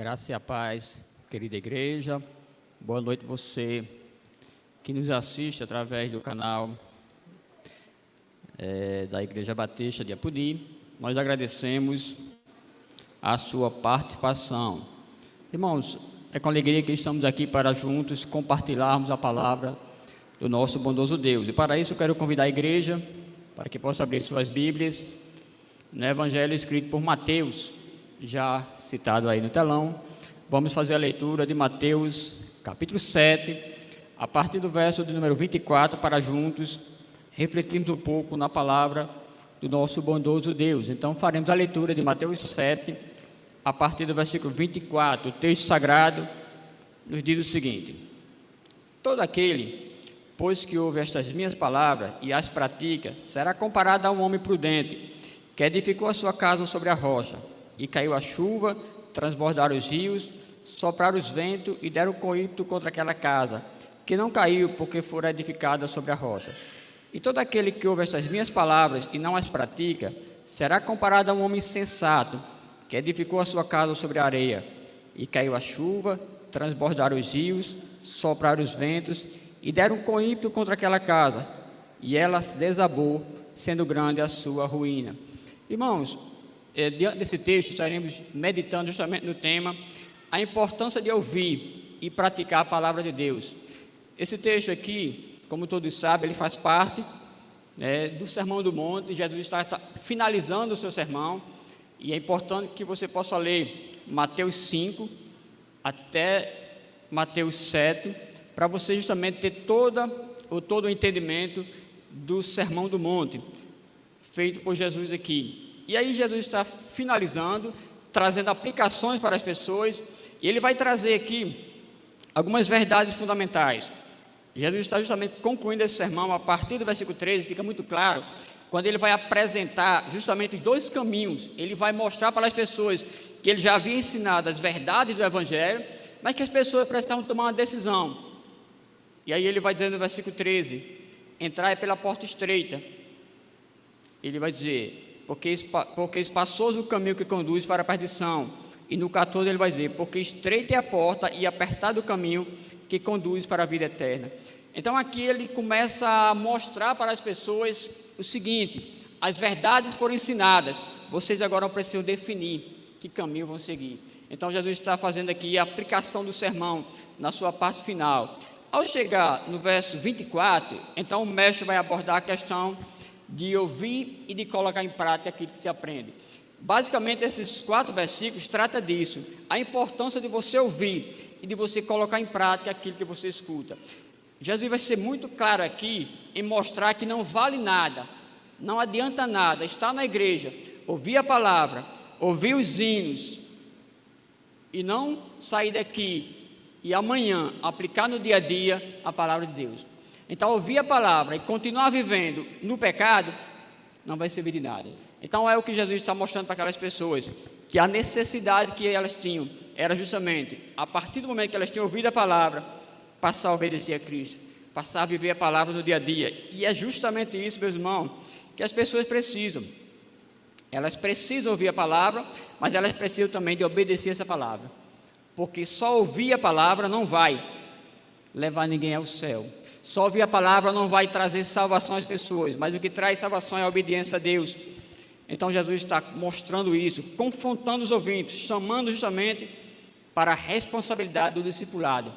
Graça e a paz, querida igreja. Boa noite você que nos assiste através do canal da Igreja Batista de Apodi. Nós agradecemos a sua participação. Irmãos, é com alegria que estamos aqui para juntos compartilharmos a palavra do nosso bondoso Deus. E para isso eu quero convidar a igreja para que possa abrir suas Bíblias no Evangelho escrito por Mateus, já citado aí no telão. Vamos fazer a leitura de Mateus, capítulo 7, a partir do verso de número 24, para juntos refletirmos um pouco na palavra do nosso bondoso Deus. Então, faremos a leitura de Mateus 7, a partir do versículo 24. O texto sagrado nos diz o seguinte: todo aquele, pois que ouve estas minhas palavras e as pratica, será comparado a um homem prudente, que edificou a sua casa sobre a rocha, e caiu a chuva, transbordaram os rios, sopraram os ventos e deram coito contra aquela casa, que não caiu, porque fora edificada sobre a rocha. E todo aquele que ouve estas minhas palavras e não as pratica, será comparado a um homem sensato, que edificou a sua casa sobre a areia, e caiu a chuva, transbordaram os rios, sopraram os ventos e deram coito contra aquela casa, e ela se desabou, sendo grande a sua ruína. Irmãos, diante desse texto, estaremos meditando justamente no tema a importância de ouvir e praticar a palavra de Deus. Esse texto aqui, como todos sabem, ele faz parte do Sermão do Monte. Jesus está finalizando o seu sermão, e é importante que você possa ler Mateus 5 até Mateus 7, para você justamente ter todo o entendimento do Sermão do Monte, feito por Jesus aqui. E aí Jesus está finalizando, trazendo aplicações para as pessoas, e ele vai trazer aqui algumas verdades fundamentais. Jesus está justamente concluindo esse sermão a partir do versículo 13, fica muito claro, quando ele vai apresentar justamente dois caminhos. Ele vai mostrar para as pessoas que ele já havia ensinado as verdades do Evangelho, mas que as pessoas precisavam tomar uma decisão. E aí ele vai dizer no versículo 13, entrai pela porta estreita. Ele vai dizer, porque espaçoso o caminho que conduz para a perdição. E no 14 ele vai dizer, porque estreita é a porta e apertado o caminho que conduz para a vida eterna. Então aqui ele começa a mostrar para as pessoas o seguinte: as verdades foram ensinadas, vocês agora precisam definir que caminho vão seguir. Então Jesus está fazendo aqui a aplicação do sermão na sua parte final. Ao chegar no verso 24, então o mestre vai abordar a questão de ouvir e de colocar em prática aquilo que se aprende. Basicamente, esses 4 versículos tratam disso, a importância de você ouvir e de você colocar em prática aquilo que você escuta. Jesus vai ser muito claro aqui em mostrar que não vale nada, não adianta nada estar na igreja, ouvir a palavra, ouvir os hinos e não sair daqui e amanhã aplicar no dia a dia a palavra de Deus. Então, ouvir a palavra e continuar vivendo no pecado não vai servir de nada. Então, é o que Jesus está mostrando para aquelas pessoas, que a necessidade que elas tinham era justamente, a partir do momento que elas tinham ouvido a palavra, passar a obedecer a Cristo, passar a viver a palavra no dia a dia. E é justamente isso, meus irmãos, que as pessoas precisam. Elas precisam ouvir a palavra, mas elas precisam também de obedecer essa palavra, porque só ouvir a palavra não vai levar ninguém ao céu. Só ouvir a palavra não vai trazer salvação às pessoas, mas o que traz salvação é a obediência a Deus. Então Jesus está mostrando isso, confrontando os ouvintes, chamando justamente para a responsabilidade do discipulado.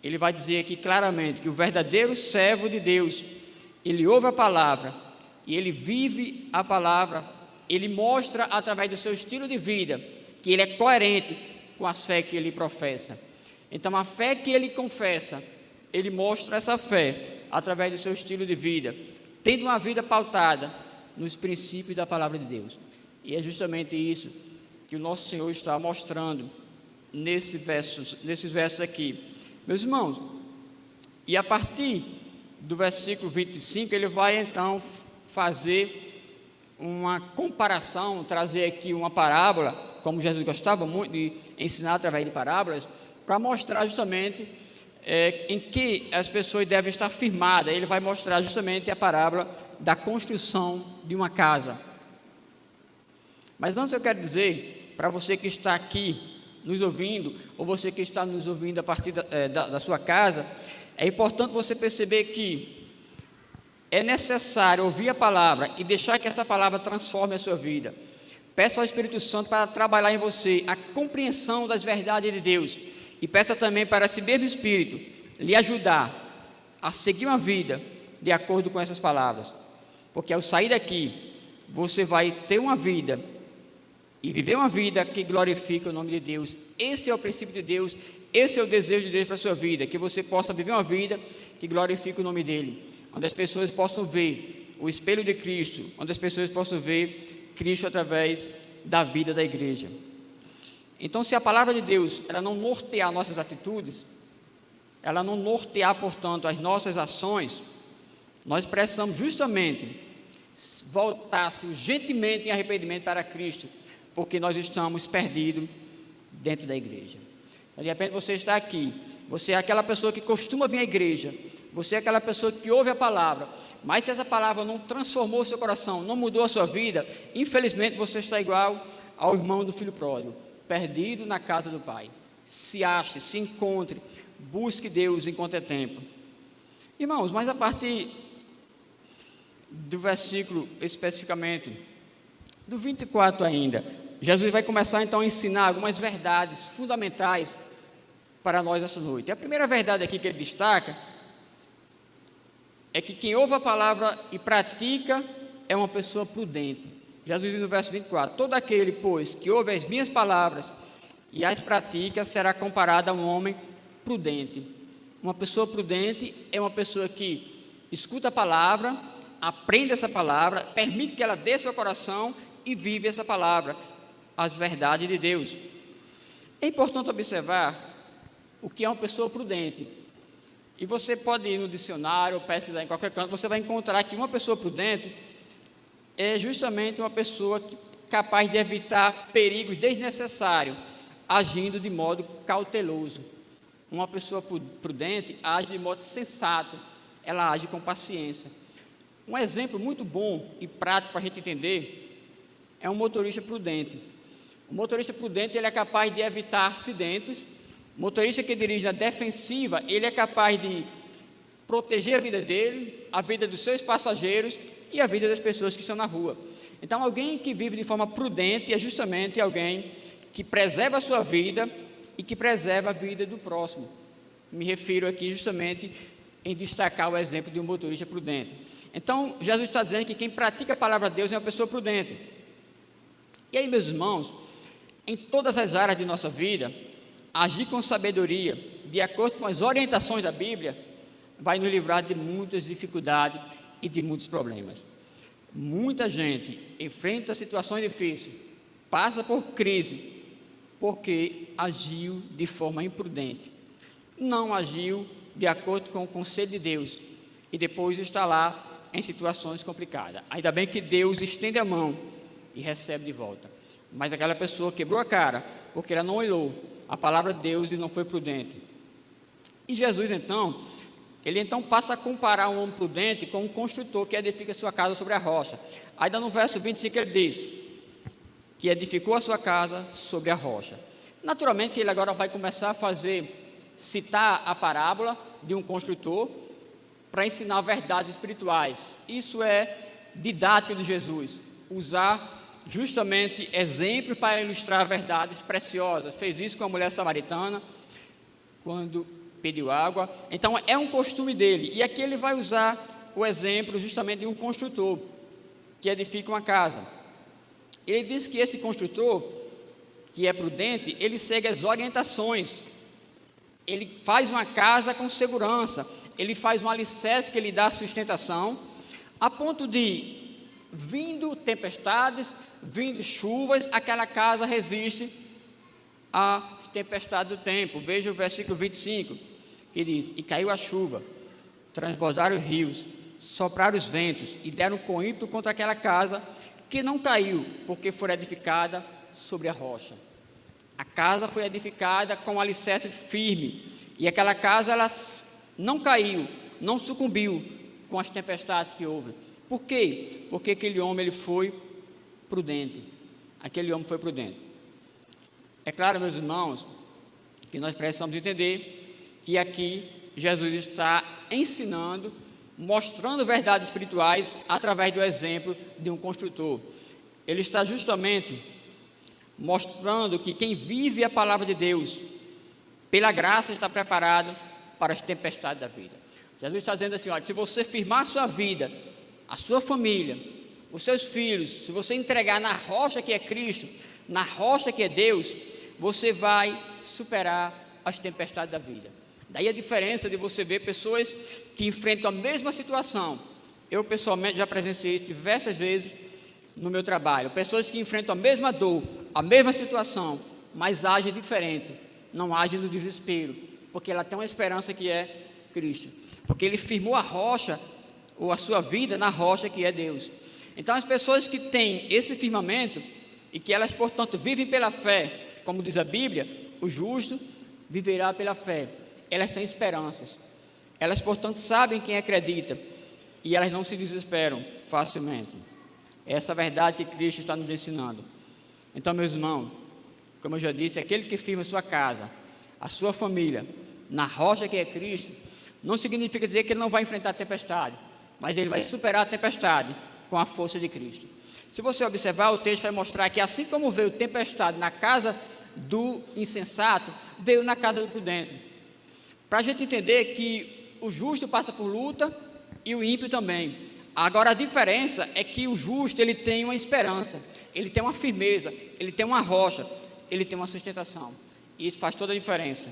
Ele vai dizer aqui claramente que o verdadeiro servo de Deus, ele ouve a palavra e ele vive a palavra, ele mostra através do seu estilo de vida que ele é coerente com a fé que ele professa. Então a fé que ele confessa, ele mostra essa fé através do seu estilo de vida, tendo uma vida pautada nos princípios da palavra de Deus. E é justamente isso que o nosso Senhor está mostrando nesses versos aqui. Meus irmãos, e a partir do versículo 25, ele vai então fazer uma comparação, trazer aqui uma parábola, como Jesus gostava muito de ensinar através de parábolas, para mostrar justamente em que as pessoas devem estar firmadas. Ele vai mostrar justamente a parábola da construção de uma casa. Mas antes eu quero dizer para você que está aqui nos ouvindo, ou você que está nos ouvindo a partir da sua casa, é importante você perceber que é necessário ouvir a palavra e deixar que essa palavra transforme a sua vida. Peça ao Espírito Santo para trabalhar em você a compreensão das verdades de Deus. E peça também para esse mesmo Espírito lhe ajudar a seguir uma vida de acordo com essas palavras. Porque ao sair daqui, você vai ter uma vida e viver uma vida que glorifica o nome de Deus. Esse é o princípio de Deus, esse é o desejo de Deus para a sua vida, que você possa viver uma vida que glorifique o nome dEle, onde as pessoas possam ver o espelho de Cristo, onde as pessoas possam ver Cristo através da vida da igreja. Então, se a palavra de Deus, ela não nortear nossas atitudes, ela não nortear, portanto, as nossas ações, nós precisamos justamente voltar-se urgentemente em arrependimento para Cristo, porque nós estamos perdidos dentro da igreja. De repente você está aqui, você é aquela pessoa que costuma vir à igreja, você é aquela pessoa que ouve a palavra, mas se essa palavra não transformou o seu coração, não mudou a sua vida, infelizmente você está igual ao irmão do filho pródigo, perdido na casa do Pai. Se ache, se encontre, busque Deus enquanto é tempo. Irmãos, mas a partir do versículo especificamente, do 24 ainda, Jesus vai começar então a ensinar algumas verdades fundamentais para nós essa noite. A primeira verdade aqui que ele destaca é que quem ouve a palavra e pratica é uma pessoa prudente. Jesus diz no verso 24: todo aquele, pois, que ouve as minhas palavras e as pratica, será comparado a um homem prudente. Uma pessoa prudente é uma pessoa que escuta a palavra, aprende essa palavra, permite que ela desça ao coração e vive essa palavra, as verdades de Deus. É importante observar o que é uma pessoa prudente. E você pode ir no dicionário ou pesquisar em qualquer canto, você vai encontrar que uma pessoa prudente é justamente uma pessoa capaz de evitar perigos desnecessários, agindo de modo cauteloso. Uma pessoa prudente age de modo sensato, ela age com paciência. Um exemplo muito bom e prático para a gente entender é um motorista prudente. O motorista prudente ele é capaz de evitar acidentes. O motorista que dirige na defensiva, ele é capaz de proteger a vida dele, a vida dos seus passageiros e a vida das pessoas que estão na rua. Então, alguém que vive de forma prudente é justamente alguém que preserva a sua vida e que preserva a vida do próximo. Me refiro aqui justamente em destacar o exemplo de um motorista prudente. Então, Jesus está dizendo que quem pratica a palavra de Deus é uma pessoa prudente. E aí, meus irmãos, em todas as áreas de nossa vida, agir com sabedoria, de acordo com as orientações da Bíblia, vai nos livrar de muitas dificuldades e de muitos problemas. Muita gente enfrenta situações difíceis, passa por crise, porque agiu de forma imprudente. Não agiu de acordo com o conselho de Deus e depois está lá em situações complicadas. Ainda bem que Deus estende a mão e recebe de volta. Mas aquela pessoa quebrou a cara porque ela não olhou a palavra de Deus e não foi prudente. E Jesus ele passa a comparar um homem prudente com um construtor que edifica sua casa sobre a rocha. Ainda no verso 25 ele diz que edificou a sua casa sobre a rocha. Naturalmente que ele agora vai começar a citar a parábola de um construtor para ensinar verdades espirituais. Isso é didático de Jesus, usar justamente exemplos para ilustrar verdades preciosas. Fez isso com a mulher samaritana, quando pediu água. Então, é um costume dele. E aqui ele vai usar o exemplo justamente de um construtor que edifica uma casa. Ele diz que esse construtor, que é prudente, ele segue as orientações. Ele faz uma casa com segurança. Ele faz um alicerce que lhe dá sustentação, a ponto de, vindo tempestades, vindo chuvas, aquela casa resiste à tempestade do tempo. Veja o versículo 25, que diz: e caiu a chuva, transbordaram os rios, sopraram os ventos e deram com ímpeto contra aquela casa, que não caiu, porque foi edificada sobre a rocha. A casa foi edificada com um alicerce firme, e aquela casa ela não caiu, não sucumbiu com as tempestades que houve. Por quê? Porque aquele homem ele foi prudente. Aquele homem foi prudente. É claro, meus irmãos, que nós precisamos entender que aqui Jesus está ensinando, mostrando verdades espirituais através do exemplo de um construtor. Ele está justamente mostrando que quem vive a palavra de Deus, pela graça, está preparado para as tempestades da vida. Jesus está dizendo assim, olha, se você firmar a sua vida, a sua família, os seus filhos, se você entregar na rocha que é Cristo, na rocha que é Deus, você vai superar as tempestades da vida. Daí a diferença de você ver pessoas que enfrentam a mesma situação. Eu pessoalmente já presenciei isso diversas vezes no meu trabalho. Pessoas que enfrentam a mesma dor, a mesma situação, mas agem diferente. Não agem no desespero, porque ela tem uma esperança que é Cristo. Porque ele firmou a rocha, ou a sua vida na rocha que é Deus. Então as pessoas que têm esse firmamento, e que elas, portanto, vivem pela fé, como diz a Bíblia, o justo viverá pela fé. Elas têm esperanças. Elas, portanto, sabem quem acredita, e elas não se desesperam facilmente. É essa verdade que Cristo está nos ensinando. Então, meus irmãos, como eu já disse, aquele que firma a sua casa, a sua família, na rocha que é Cristo, não significa dizer que ele não vai enfrentar a tempestade, mas ele vai superar a tempestade com a força de Cristo. Se você observar, o texto vai mostrar que assim como veio tempestade na casa do insensato, veio na casa do prudente. Para a gente entender que o justo passa por luta e o ímpio também. Agora a diferença é que o justo, ele tem uma esperança, ele tem uma firmeza, ele tem uma rocha, ele tem uma sustentação. E isso faz toda a diferença.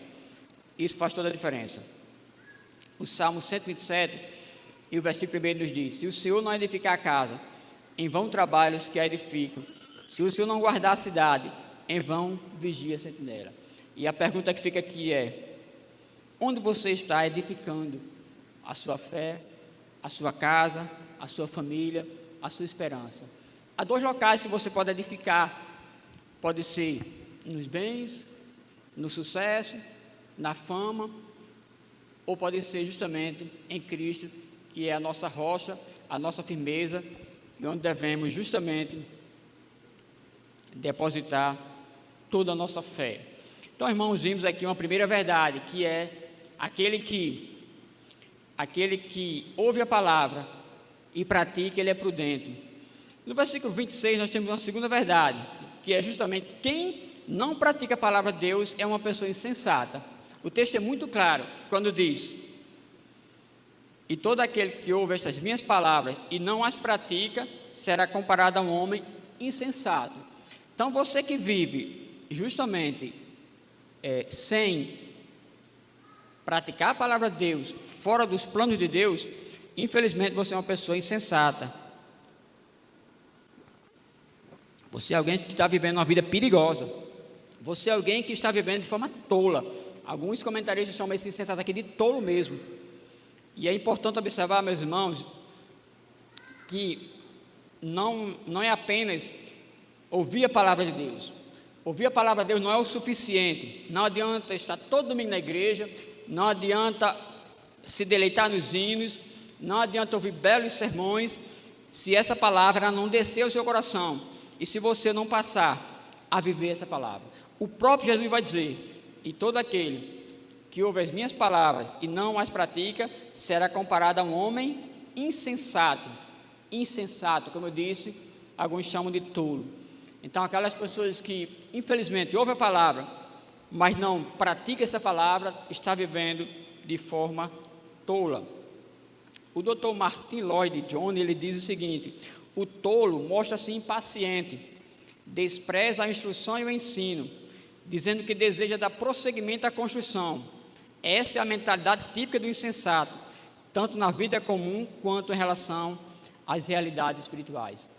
Isso faz toda a diferença. O Salmo 127 e o versículo 1 nos diz: se o Senhor não edificar a casa, em vão trabalham os que a edificam. Se o Senhor não guardar a cidade, em vão vigia a sentinela. E a pergunta que fica aqui é: onde você está edificando a sua fé, a sua casa, a sua família, a sua esperança? Há dois locais que você pode edificar. Pode ser nos bens, no sucesso, na fama, ou pode ser justamente em Cristo, que é a nossa rocha, a nossa firmeza, e onde devemos justamente depositar toda a nossa fé. Então, irmãos, vimos aqui uma primeira verdade, que é aquele que ouve a palavra e pratica, ele é prudente. No versículo 26 nós temos uma segunda verdade, que é justamente quem não pratica a palavra de Deus é uma pessoa insensata. O texto é muito claro quando diz: e todo aquele que ouve estas minhas palavras e não as pratica será comparado a um homem insensato. Então você que vive justamente sem praticar a palavra de Deus, fora dos planos de Deus, infelizmente você é uma pessoa insensata. Você é alguém que está vivendo uma vida perigosa. Você é alguém que está vivendo de forma tola. Alguns comentaristas chamam esse insensato aqui de tolo mesmo. E é importante observar, meus irmãos, que não é apenas ouvir a palavra de Deus. Ouvir a palavra de Deus não é o suficiente. Não adianta estar todo domingo na igreja, não adianta se deleitar nos hinos, não adianta ouvir belos sermões, se essa palavra não descer ao seu coração e se você não passar a viver essa palavra. O próprio Jesus vai dizer: e todo aquele que ouve as minhas palavras e não as pratica será comparado a um homem insensato. Insensato, como eu disse, alguns chamam de tolo. Então, aquelas pessoas que, infelizmente, ouvem a palavra, mas não praticam essa palavra, está vivendo de forma tola. O Dr. Martin Lloyd Jones, ele diz o seguinte: o tolo mostra-se impaciente, despreza a instrução e o ensino, dizendo que deseja dar prosseguimento à construção. Essa é a mentalidade típica do insensato, tanto na vida comum quanto em relação às realidades espirituais.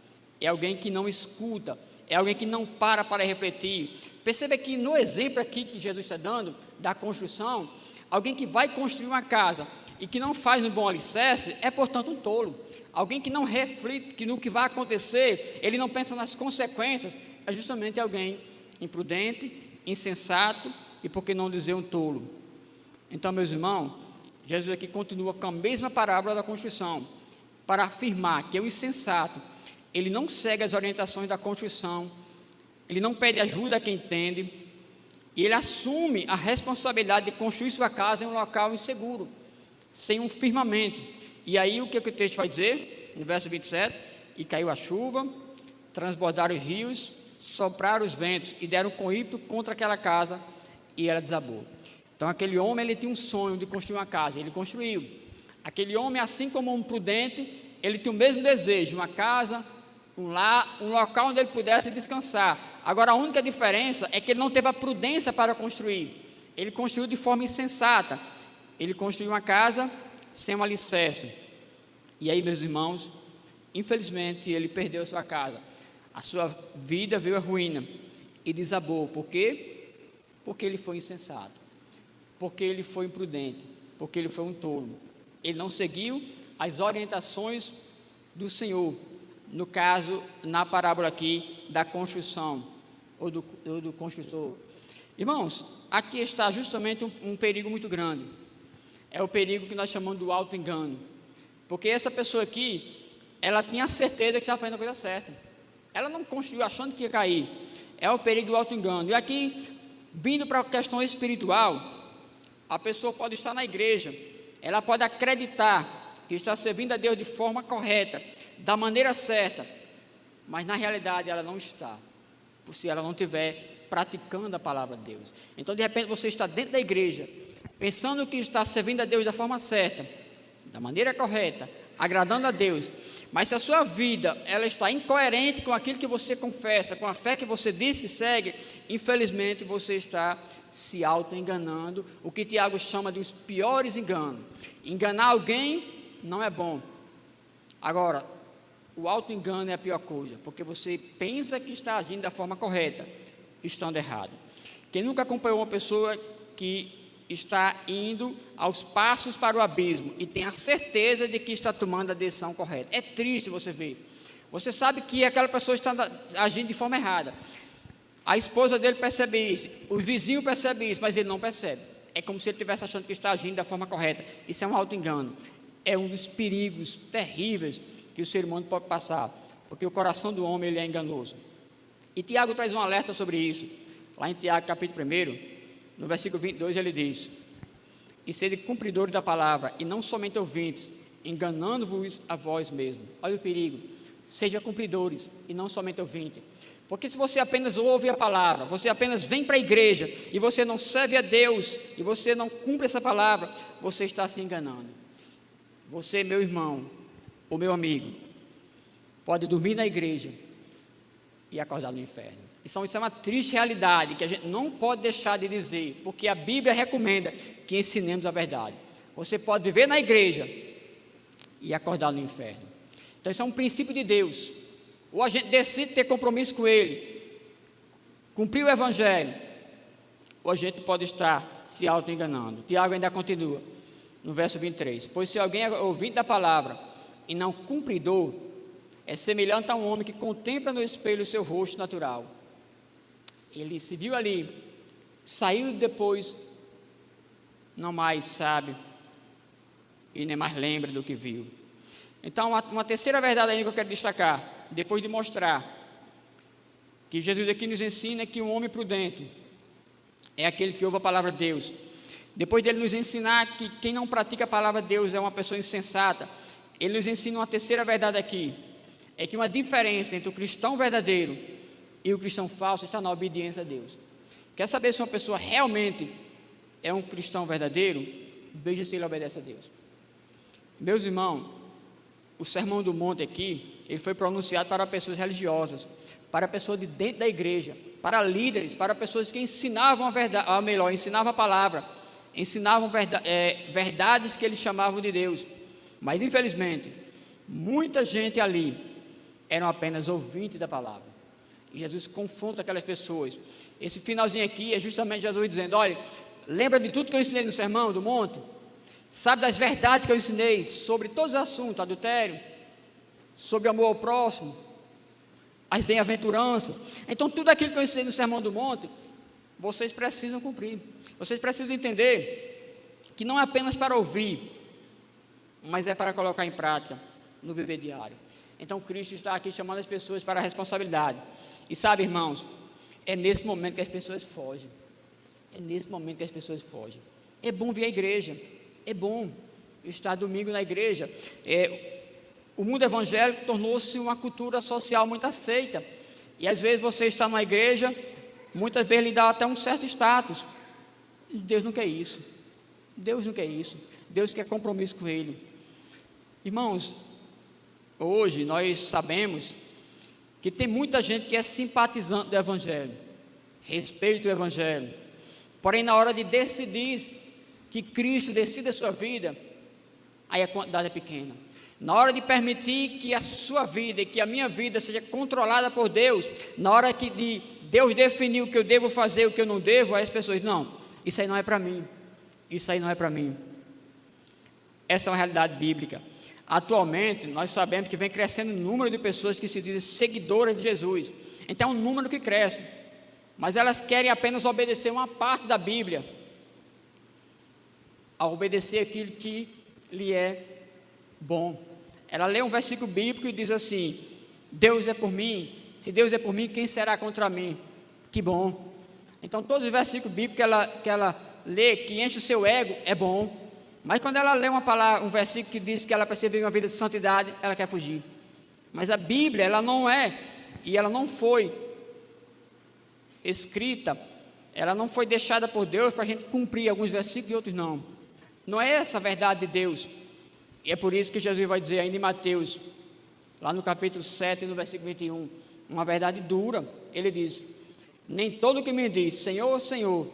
É alguém que não escuta, é alguém que não para refletir. Perceba que no exemplo aqui que Jesus está dando, da construção, alguém que vai construir uma casa e que não faz um bom alicerce, é portanto um tolo. Alguém que não reflete no que vai acontecer, ele não pensa nas consequências, é justamente alguém imprudente, insensato e, por que não dizer, um tolo. Então, meus irmãos, Jesus aqui continua com a mesma parábola da construção, para afirmar que o insensato, ele não segue as orientações da construção, ele não pede ajuda a quem entende, E ele assume a responsabilidade de construir sua casa em um local inseguro, sem um firmamento. E aí o que o texto vai dizer? No verso 27, e caiu a chuva, transbordaram os rios, sopraram os ventos e deram com ímpeto contra aquela casa e ela desabou. Então aquele homem, ele tinha um sonho de construir uma casa, ele construiu. Aquele homem, assim como um prudente, ele tinha o mesmo desejo, uma casa, um lar, um local onde ele pudesse descansar. Agora a única diferença é que ele não teve a prudência para construir. Ele construiu de forma insensata. Ele construiu uma casa sem um alicerce. E aí, meus irmãos, infelizmente ele perdeu a sua casa. A sua vida veio à ruína e desabou. Por quê? Porque ele foi insensato. Porque ele foi imprudente. Porque ele foi um tolo. Ele não seguiu as orientações do Senhor. No caso, na parábola aqui da construção, ou do construtor. Irmãos, aqui está justamente um perigo muito grande. É o perigo que nós chamamos do auto-engano. Porque essa pessoa aqui, ela tinha a certeza que estava fazendo a coisa certa. Ela não construiu achando que ia cair. É o perigo do auto-engano. E aqui, vindo para a questão espiritual, a pessoa pode estar na igreja, ela pode acreditar que está servindo a Deus de forma correta, da maneira certa, mas na realidade ela não está, se ela não estiver praticando a palavra de Deus. Então, de repente, você está dentro da igreja, pensando que está servindo a Deus da forma certa, da maneira correta, agradando a Deus, mas se a sua vida ela está incoerente com aquilo que você confessa, com a fé que você diz que segue, infelizmente você está se auto-enganando, o que Tiago chama de os piores enganos. Enganar alguém não é bom. Agora, o auto-engano é a pior coisa, porque você pensa que está agindo da forma correta, estando errado. Quem nunca acompanhou uma pessoa que está indo aos passos para o abismo e tem a certeza de que está tomando a decisão correta? É triste você ver. Você sabe que aquela pessoa está agindo de forma errada. A esposa dele percebe isso, o vizinho percebe isso, mas ele não percebe. É como se ele estivesse achando que está agindo da forma correta. Isso é um auto-engano. É um dos perigos terríveis que o ser humano pode passar, porque o coração do homem ele é enganoso. E Tiago traz um alerta sobre isso. Lá em Tiago capítulo 1, no versículo 22, ele diz: e sede cumpridores da palavra, e não somente ouvintes, enganando-vos a vós mesmos. Olha o perigo. Seja cumpridores e não somente ouvintes. Porque se você apenas ouve a palavra, você apenas vem para a igreja, e você não serve a Deus, e você não cumpre essa palavra, você está se enganando. Você, meu irmão, ou meu amigo, pode dormir na igreja e acordar no inferno. Isso é uma triste realidade que a gente não pode deixar de dizer, porque a Bíblia recomenda que ensinemos a verdade. Você pode viver na igreja e acordar no inferno. Então isso é um princípio de Deus. Ou a gente decide ter compromisso com Ele, cumprir o Evangelho, ou a gente pode estar se auto-enganando. Tiago ainda continua, no verso 23, pois se alguém é ouvinte da palavra e não cumpridor, é semelhante a um homem que contempla no espelho o seu rosto natural. Ele se viu ali, saiu depois, não mais sabe e nem mais lembra do que viu. Então, uma terceira verdade ainda que eu quero destacar, depois de mostrar que Jesus aqui nos ensina que um homem prudente é aquele que ouve a palavra de Deus. Depois dele nos ensinar que quem não pratica a palavra de Deus é uma pessoa insensata, ele nos ensina uma terceira verdade aqui, é que uma diferença entre o cristão verdadeiro e o cristão falso está na obediência a Deus. Quer saber se uma pessoa realmente é um cristão verdadeiro? Veja se ele obedece a Deus. Meus irmãos, o Sermão do Monte aqui, ele foi pronunciado para pessoas religiosas, para pessoas de dentro da igreja, para líderes, para pessoas que ensinavam a verdade, ou melhor, ensinavam a palavra, ensinavam verdades que eles chamavam de Deus. Mas infelizmente, muita gente ali eram apenas ouvintes da palavra. E Jesus confronta aquelas pessoas. Esse finalzinho aqui é justamente Jesus dizendo: olha, lembra de tudo que eu ensinei no Sermão do Monte? Sabe das verdades que eu ensinei sobre todos os assuntos, adultério, sobre amor ao próximo, as bem-aventuranças. Então tudo aquilo que eu ensinei no Sermão do Monte, vocês precisam cumprir. Vocês precisam entender que não é apenas para ouvir, mas é para colocar em prática no viver diário. Então Cristo está aqui chamando as pessoas para a responsabilidade. E sabe, irmãos, é nesse momento que as pessoas fogem. É nesse momento que as pessoas fogem. É bom vir à igreja, é bom estar domingo na igreja. O mundo evangélico tornou-se uma cultura social muito aceita. E às vezes você está numa igreja, muitas vezes lhe dá até um certo status. Deus não quer isso. Deus não quer isso. Deus quer compromisso com Ele. Irmãos, hoje nós sabemos que tem muita gente que é simpatizante do Evangelho, respeita o Evangelho, porém na hora de decidir que Cristo decida a sua vida, aí a quantidade é pequena. Na hora de permitir que a sua vida e que a minha vida seja controlada por Deus, na hora que Deus definir o que eu devo fazer, o que eu não devo, aí as pessoas, não, isso aí não é para mim, isso aí não é para mim. Essa é uma realidade bíblica. Atualmente, nós sabemos que vem crescendo o número de pessoas que se dizem seguidoras de Jesus. Então, é um número que cresce. Mas elas querem apenas obedecer uma parte da Bíblia. A obedecer aquilo que lhe é bom. Ela lê um versículo bíblico e diz assim: Deus é por mim. Se Deus é por mim, quem será contra mim? Que bom. Então, todos os versículos bíblicos que ela lê, que enche o seu ego, é bom. Mas quando ela lê um versículo que diz que ela precisa viver uma vida de santidade, ela quer fugir. Mas a Bíblia, ela não é, e ela não foi escrita, ela não foi deixada por Deus para a gente cumprir alguns versículos e outros não. Não é essa a verdade de Deus. E é por isso que Jesus vai dizer ainda em Mateus, lá no capítulo 7, no versículo 21, uma verdade dura. Ele diz: nem todo que me diz Senhor, Senhor,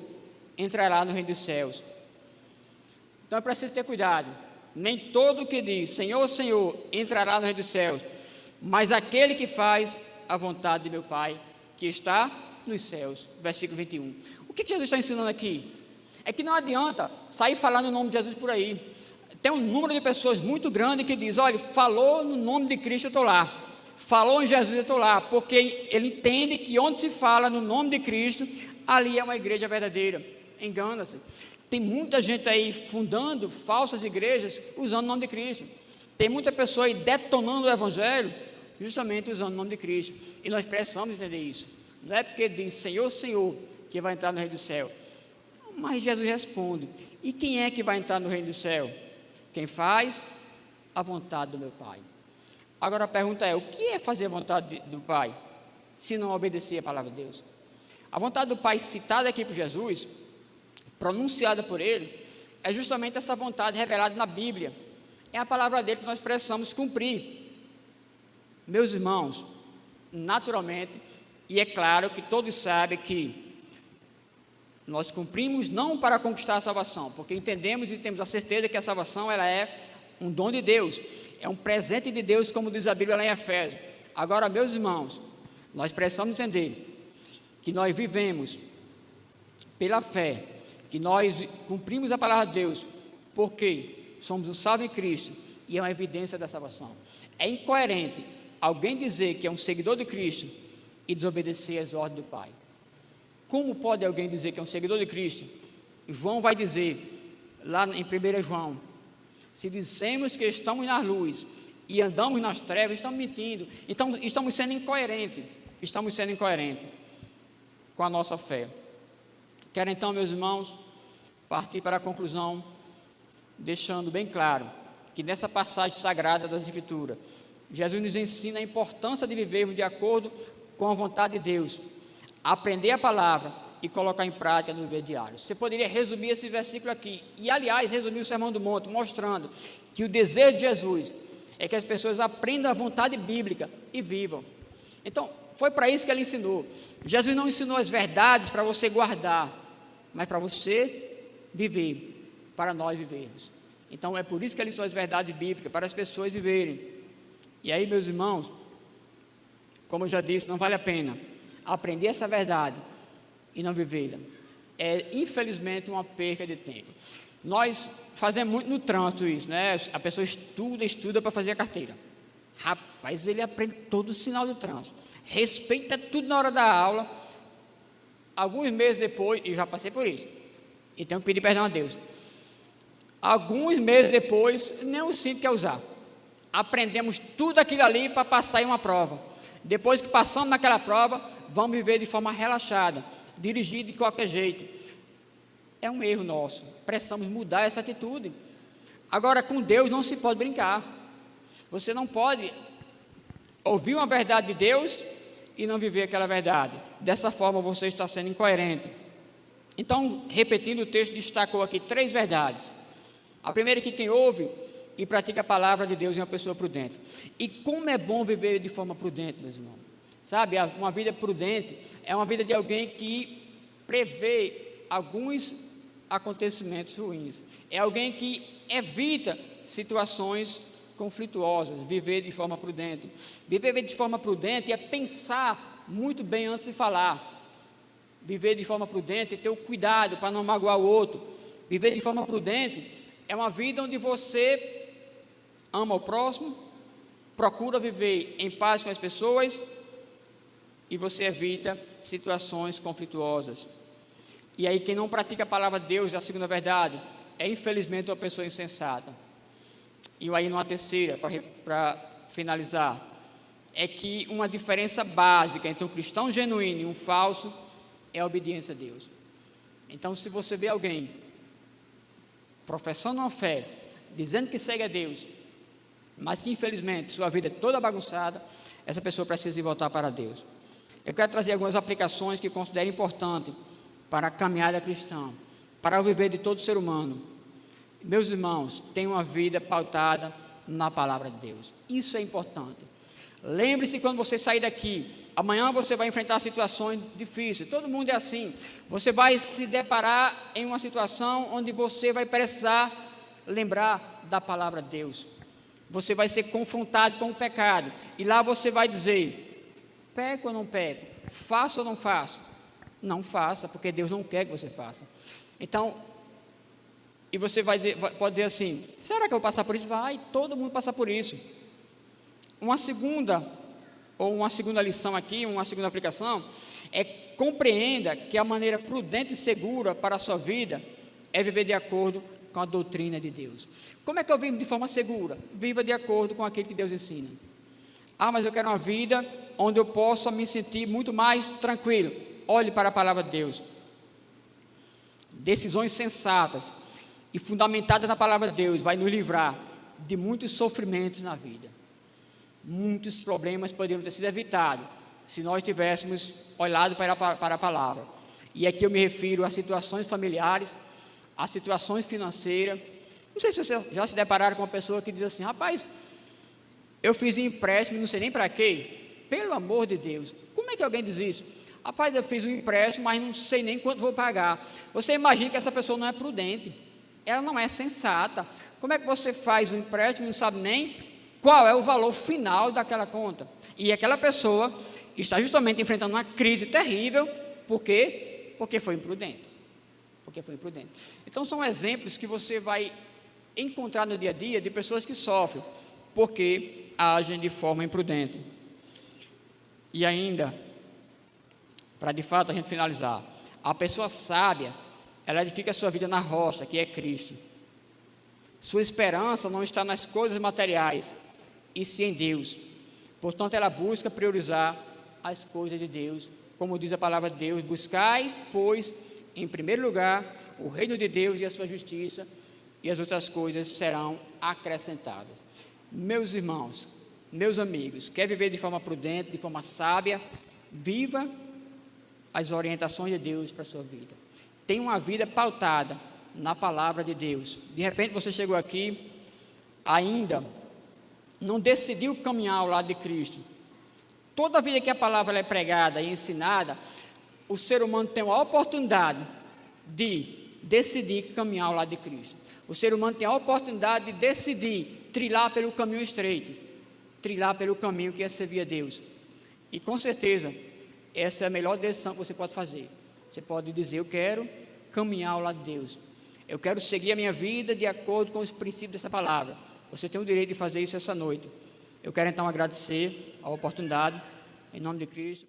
entrará no reino dos céus. Então é preciso ter cuidado. Nem todo que diz Senhor, Senhor, entrará no reino dos céus, mas aquele que faz a vontade de meu Pai, que está nos céus. Versículo 21. O que Jesus está ensinando aqui? É que não adianta sair falando o nome de Jesus por aí. Tem um número de pessoas muito grande que diz: olha, falou no nome de Cristo, eu estou lá. Falou em Jesus, eu estou lá. Porque ele entende que onde se fala no nome de Cristo, ali é uma igreja verdadeira. Engana-se. Tem muita gente aí fundando falsas igrejas usando o nome de Cristo. Tem muita pessoa aí detonando o Evangelho justamente usando o nome de Cristo. E nós precisamos entender isso. Não é porque diz Senhor, Senhor, que vai entrar no reino do céu. Mas Jesus responde: e quem é que vai entrar no reino do céu? Quem faz a vontade do meu Pai. Agora a pergunta é: o que é fazer a vontade do Pai, se não obedecer a palavra de Deus? A vontade do Pai citada aqui por Jesus, pronunciada por Ele, é justamente essa vontade revelada na Bíblia. É a palavra dele que nós precisamos cumprir. Meus irmãos, naturalmente, e é claro que todos sabem que nós cumprimos não para conquistar a salvação, porque entendemos e temos a certeza que a salvação ela é um dom de Deus, é um presente de Deus, como diz a Bíblia lá em Efésios. Agora, meus irmãos, nós precisamos entender que nós vivemos pela fé, que nós cumprimos a palavra de Deus, porque somos um salvo em Cristo, e é uma evidência da salvação. É incoerente alguém dizer que é um seguidor de Cristo e desobedecer às ordens do Pai. Como pode alguém dizer que é um seguidor de Cristo? João vai dizer, lá em 1 João, se dissemos que estamos na luz e andamos nas trevas, estamos mentindo. Então, estamos sendo incoerentes com a nossa fé. Quero então, meus irmãos, partir para a conclusão, deixando bem claro que nessa passagem sagrada das Escrituras, Jesus nos ensina a importância de vivermos de acordo com a vontade de Deus, aprender a palavra e colocar em prática no viver diário. Você poderia resumir esse versículo aqui, e aliás, resumir o Sermão do Monte, mostrando que o desejo de Jesus é que as pessoas aprendam a vontade bíblica e vivam. Então, foi para isso que ele ensinou. Jesus não ensinou as verdades para você guardar, mas para você viver, para nós vivermos. Então, é por isso que ele ensinou as verdades bíblicas, para as pessoas viverem. E aí, meus irmãos, como eu já disse, não vale a pena aprender essa verdade e não vivê-la. É, infelizmente, uma perca de tempo. Nós fazemos muito no trânsito isso, né? A pessoa estuda para fazer a carteira. Rapaz, ele aprende todo o sinal de trânsito, respeita tudo na hora da aula. Alguns meses depois, e já passei por isso, e tenho que pedir perdão a Deus. Alguns meses depois, nem o cinto quer usar. Aprendemos tudo aquilo ali para passar em uma prova. Depois que passamos naquela prova, vamos viver de forma relaxada, dirigir de qualquer jeito. É um erro nosso. Precisamos mudar essa atitude. Agora, com Deus não se pode brincar. Você não pode ouvir uma verdade de Deus e não viver aquela verdade. Dessa forma, você está sendo incoerente. Então, repetindo o texto, destacou aqui 3 verdades. A primeira é que quem ouve e pratica a palavra de Deus é uma pessoa prudente. E como é bom viver de forma prudente, meus irmãos. Sabe, uma vida prudente é uma vida de alguém que prevê alguns acontecimentos ruins. É alguém que evita situações conflituosas, viver de forma prudente. Viver de forma prudente é pensar muito bem antes de falar. Viver de forma prudente é ter o cuidado para não magoar o outro. Viver de forma prudente é uma vida onde você ama o próximo, procura viver em paz com as pessoas e você evita situações conflituosas. E aí quem não pratica a palavra de Deus, a segunda verdade, é infelizmente uma pessoa insensata. E aí uma terceira, para finalizar, é que uma diferença básica entre um cristão genuíno e um falso é a obediência a Deus. Então, se você vê alguém professando uma fé, dizendo que segue a Deus, mas que infelizmente sua vida é toda bagunçada, essa pessoa precisa voltar para Deus. Eu quero trazer algumas aplicações que considero importantes para a caminhada cristã, para o viver de todo ser humano. Meus irmãos, tenham uma vida pautada na palavra de Deus. Isso é importante. Lembre-se, quando você sair daqui, amanhã você vai enfrentar situações difíceis. Todo mundo é assim. Você vai se deparar em uma situação onde você vai precisar lembrar da palavra de Deus. Você vai ser confrontado com o pecado. E lá você vai dizer: peco ou não peco? Faço ou não faço? Não faça, porque Deus não quer que você faça. Então, e você pode dizer assim: será que eu vou passar por isso? Vai, todo mundo passa por isso. Uma segunda lição aqui, uma segunda aplicação, é compreenda que a maneira prudente e segura para a sua vida é viver de acordo com a doutrina de Deus. Como é que eu vivo de forma segura? Viva de acordo com aquilo que Deus ensina. Ah, mas eu quero uma vida onde eu possa me sentir muito mais tranquilo. Olhe para a palavra de Deus. Decisões sensatas e fundamentadas na palavra de Deus vai nos livrar de muitos sofrimentos na vida. Muitos problemas poderiam ter sido evitados se nós tivéssemos olhado para a palavra. E aqui eu me refiro a situações familiares, a situações financeiras. Não sei se vocês já se depararam com uma pessoa que diz assim: rapaz, eu fiz um empréstimo, não sei nem para quê. Pelo amor de Deus, como é que alguém diz isso? Rapaz, eu fiz um empréstimo, mas não sei nem quanto vou pagar. Você imagina que essa pessoa não é prudente, ela não é sensata. Como é que você faz um empréstimo e não sabe nem qual é o valor final daquela conta? E aquela pessoa está justamente enfrentando uma crise terrível. Por quê? Porque foi imprudente. Então são exemplos que você vai encontrar no dia a dia de pessoas que sofrem porque agem de forma imprudente. E ainda, para de fato a gente finalizar, a pessoa sábia, ela edifica a sua vida na rocha, que é Cristo. Sua esperança não está nas coisas materiais, e sim em Deus. Portanto, ela busca priorizar as coisas de Deus. Como diz a palavra de Deus: buscai, pois, em primeiro lugar, o reino de Deus e a sua justiça, e as outras coisas serão acrescentadas. Meus irmãos, meus amigos, quer viver de forma prudente, de forma sábia, viva as orientações de Deus para a sua vida. Tenha uma vida pautada na palavra de Deus. De repente você chegou aqui, ainda não decidiu caminhar ao lado de Cristo. Toda vida que a palavra é pregada e ensinada, o ser humano tem a oportunidade de decidir caminhar ao lado de Cristo. O ser humano tem a oportunidade de decidir trilhar pelo caminho estreito, trilhar pelo caminho que é servir a Deus. E com certeza, essa é a melhor decisão que você pode fazer. Você pode dizer: eu quero caminhar ao lado de Deus. Eu quero seguir a minha vida de acordo com os princípios dessa palavra. Você tem o direito de fazer isso essa noite. Eu quero então agradecer a oportunidade, em nome de Cristo.